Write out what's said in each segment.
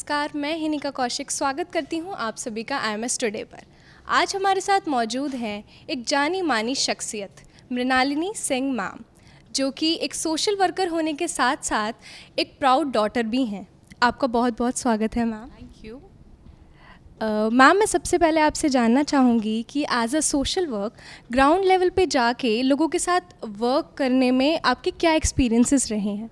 नमस्कार, मैं हिनिका कौशिक स्वागत करती हूं आप सभी का IMS टुडे पर। आज हमारे साथ मौजूद हैं एक जानी मानी शख्सियत मृणालिनी सिंह मैम, जो कि एक सोशल वर्कर होने के साथ साथ एक प्राउड डॉटर भी हैं। आपका बहुत बहुत स्वागत है मैम। Thank you. मैम, मैं सबसे पहले आपसे जानना चाहूँगी कि as a social work ground level पे जाके लोगों के साथ वर्क करने में आपके क्या एक्सपीरियंसेस रहे हैं?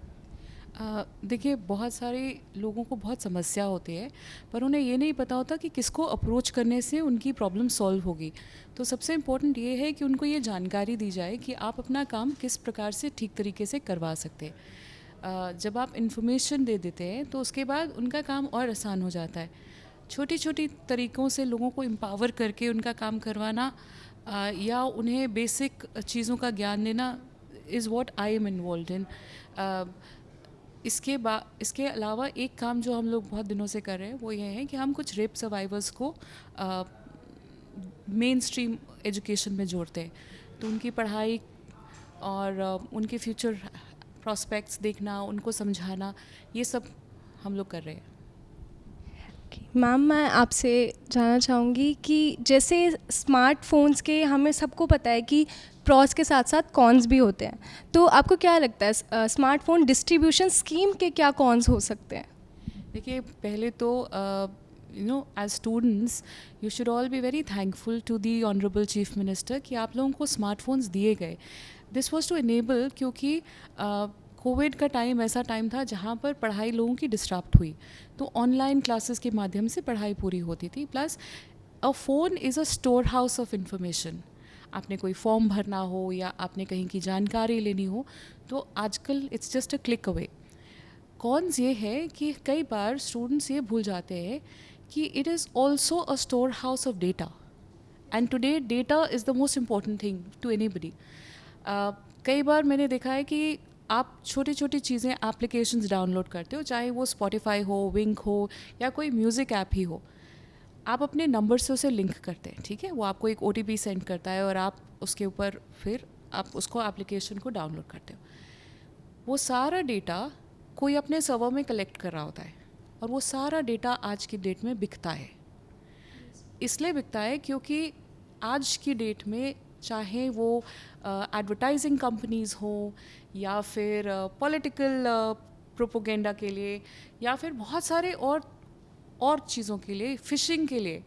देखिए, बहुत सारे लोगों को बहुत समस्या होती है, पर उन्हें ये नहीं पता होता कि किसको अप्रोच करने से उनकी प्रॉब्लम सॉल्व होगी। तो सबसे इम्पोर्टेंट ये है कि उनको ये जानकारी दी जाए कि आप अपना काम किस प्रकार से ठीक तरीके से करवा सकते हैं। जब आप इन्फॉर्मेशन दे देते हैं तो उसके बाद उनका काम और आसान हो जाता है। छोटी छोटी तरीक़ों से लोगों को एम्पावर करके उनका काम करवाना या उन्हें बेसिक चीज़ों का ज्ञान देना is what I am involved in. इसके अलावा एक काम जो हम लोग बहुत दिनों से कर रहे हैं वो ये है कि हम कुछ रेप सर्वाइवर्स को मेन स्ट्रीम एजुकेशन में जोड़ते हैं। तो उनकी पढ़ाई और उनके फ्यूचर प्रॉस्पेक्ट्स देखना, उनको समझाना, ये सब हम लोग कर रहे हैं। मैम, मैं आपसे जानना चाहूँगी कि जैसे स्मार्टफोन्स के हमें सबको पता है कि प्रॉस के साथ साथ कॉन्स भी होते हैं, तो आपको क्या लगता है स्मार्टफोन डिस्ट्रीब्यूशन स्कीम के क्या कॉन्स हो सकते हैं? देखिए, पहले तो as students you should all be very thankful to the honourable chief minister कि आप लोगों को स्मार्टफोन्स दिए गए। दिस वाज टू इनेबल, क्योंकि कोविड का टाइम ऐसा टाइम था जहाँ पर पढ़ाई लोगों की डिस्टर्ब हुई, तो ऑनलाइन क्लासेस के माध्यम से पढ़ाई पूरी होती थी। Plus a phone is a store house of information. आपने कोई फॉर्म भरना हो या आपने कहीं की जानकारी लेनी हो तो आजकल it's just a click away. Cons ये है कि कई बार स्टूडेंट्स ये भूल जाते हैं कि it is also a store house of data, and today data is the most important thing to anybody. कई बार मैंने देखा है कि आप छोटी छोटी चीज़ें एप्लीकेशंस डाउनलोड करते हो, चाहे वो स्पॉटिफाई हो, विंक हो या कोई म्यूज़िक ऐप ही हो। आप अपने नंबर से उसे लिंक करते हैं, ठीक है? वो आपको एक OTP सेंड करता है और आप उसके ऊपर फिर आप उसको एप्लीकेशन को डाउनलोड करते हो। वो सारा डेटा कोई अपने सर्वर में कलेक्ट कर रहा होता है और वो सारा डेटा आज की डेट में बिकता है। इसलिए बिकता है क्योंकि आज की डेट में चाहे वो एडवर्टाइजिंग कंपनीज़ हो या फिर पॉलिटिकल प्रोपोगेंडा के लिए या फिर बहुत सारे और चीज़ों के लिए, फ़िशिंग के लिए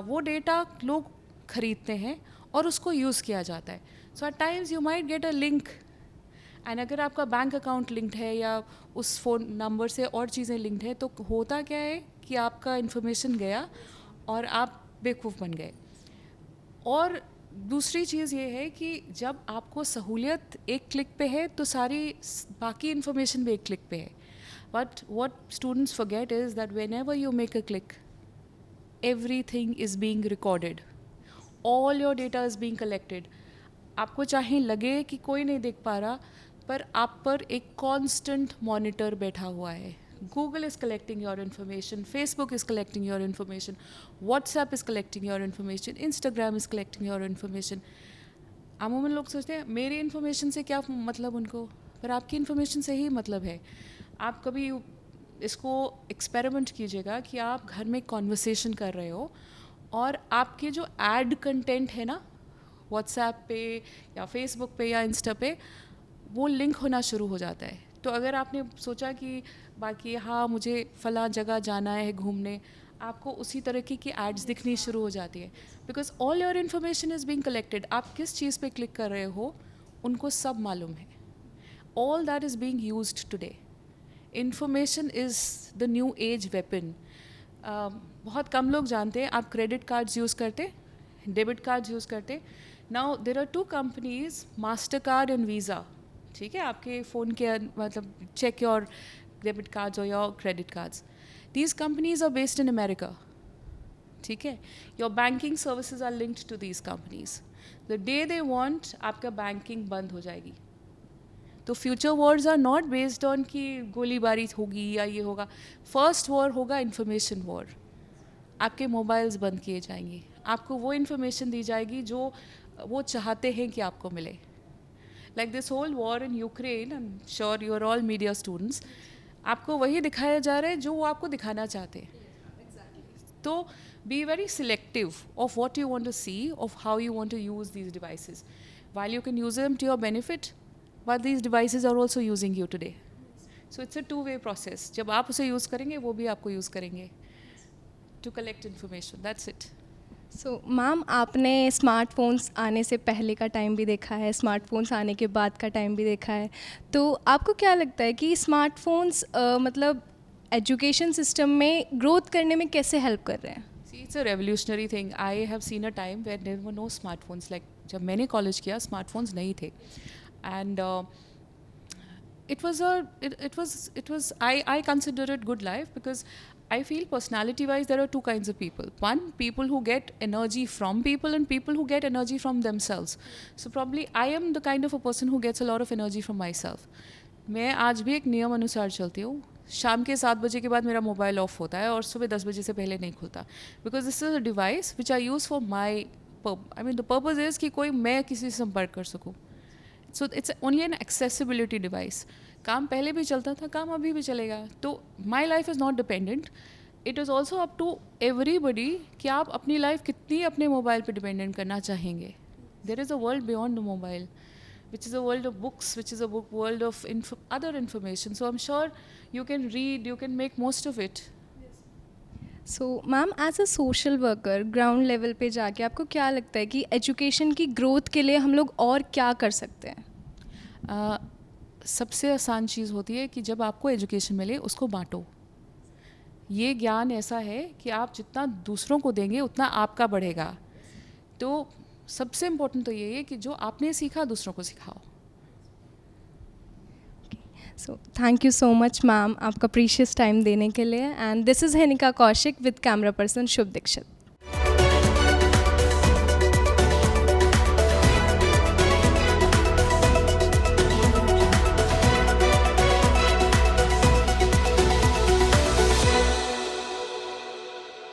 वो डेटा लोग ख़रीदते हैं और उसको यूज़ किया जाता है। So at times you might get a link, and अगर आपका बैंक अकाउंट लिंक्ड है या उस फ़ोन नंबर से और चीज़ें लिंक्ड है तो होता क्या है कि आपका इन्फॉर्मेशन गया और आप बेवकूफ़ बन गए। और दूसरी चीज़ ये है कि जब आपको सहूलियत एक क्लिक पे है तो सारी बाकी इन्फॉर्मेशन भी एक क्लिक पे है। But what students forget is that whenever you make a click, everything is being recorded, all your data is being collected. आपको चाहे लगे कि कोई नहीं देख पा रहा, पर आप पर एक कांस्टेंट मॉनिटर बैठा हुआ है। Google is collecting your information, Facebook is collecting your information, WhatsApp is collecting your information, Instagram is collecting your information. अमूमन लोग सोचते हैं मेरी इन्फॉर्मेशन से क्या मतलब उनको, पर आपकी इन्फॉर्मेशन से ही मतलब है। आप कभी इसको एक्सपेरिमेंट कीजिएगा कि आप घर में कॉन्वर्सेशन कर रहे हो और आपके जो एड कंटेंट है ना व्हाट्सएप पे या फेसबुक पे या इंस्टा पे, वो लिंक होना शुरू हो जाता है। तो अगर आपने सोचा कि बाकी हाँ मुझे फ़लाँ जगह जाना है घूमने, आपको उसी तरह की एड्स दिखनी शुरू हो जाती है, because all your information is being collected. आप किस चीज़ पे क्लिक कर रहे हो उनको सब मालूम है। All that is being used today. Information is the new age weapon. बहुत कम लोग जानते हैं आप क्रेडिट कार्ड्स यूज़ करते, डेबिट कार्ड्स यूज़ करते। Now there are 2 companies, master card and Visa, ठीक है? आपके फ़ोन के मतलब चेक योर डेबिट कार्ड्स और your credit cards. These companies are based in America, ठीक है? Your banking services are linked to these companies. The day they want आपका banking बंद हो जाएगी। तो future wars are not based on कि गोलीबारी होगी या ये होगा। फर्स्ट वॉर होगा इंफॉर्मेशन वॉर। आपके मोबाइल्स बंद किए जाएंगे, आपको वो इन्फॉर्मेशन दी जाएगी जो वो चाहते हैं कि आपको मिले। Like this whole war in Ukraine, I'm sure you're all media students, आपको वही दिखाया जा रहा है जो वो आपको दिखाना चाहते हैं. तो be very selective of what you want to see, of how you want to use these devices. While you can use them to your benefit, but these devices are also using you today. So it's a two-way process. जब आप उसे use करेंगे वो भी आपको use करेंगे to collect information. That's it. So ma'am, आपने smartphones आने से पहले का टाइम भी देखा है, स्मार्टफोन्स आने के बाद का टाइम भी देखा है, तो आपको क्या लगता है कि स्मार्टफोन्स मतलब एजुकेशन सिस्टम में ग्रोथ करने में कैसे हेल्प कर रहे हैं? See, it's a revolutionary thing. I have seen a time where there were no smartphones. Like जब मैंने कॉलेज किया स्मार्टफोन्स नहीं थे. And it was I consider it good life because I feel personality wise there are two kinds of people. One, people who get energy from people and people who get energy from themselves. So probably I am the kind of a person who gets a lot of energy from myself. मैं आज भी एक नियम अनुसार चलती हूँ. शाम के 7 बजे के बाद मेरा मोबाइल ऑफ होता है और सुबह 10 बजे से पहले नहीं खुलता. Because this is a device which I use for my I mean the purpose is कि कोई मैं किसी से संपर्क कर सकूँ. So it's only an accessibility device. काम पहले भी चलता था, काम अभी भी चलेगा. तो my life is not dependent. It is also up to everybody कि आप अपनी लाइफ कितनी अपने मोबाइल पर डिपेंडेंट करना चाहेंगे. There is a world beyond the mobile, which is a world of books, which is a world of other information. So I'm sure you can read, you can make most of it. So ma'am, as a social worker ground level पे जाके आपको क्या लगता है कि education की growth के लिए हम लोग और क्या कर सकते हैं? सबसे आसान चीज़ होती है कि जब आपको एजुकेशन मिले उसको बांटो. ये ज्ञान ऐसा है कि आप जितना दूसरों को देंगे उतना आपका बढ़ेगा. तो सबसे इम्पोर्टेंट तो ये है कि जो आपने सीखा दूसरों को सिखाओ. So thank you so much ma'am, आपका प्रीशियस टाइम देने के लिए. And this is Henika Kaushik with camera person Shubh Dixit.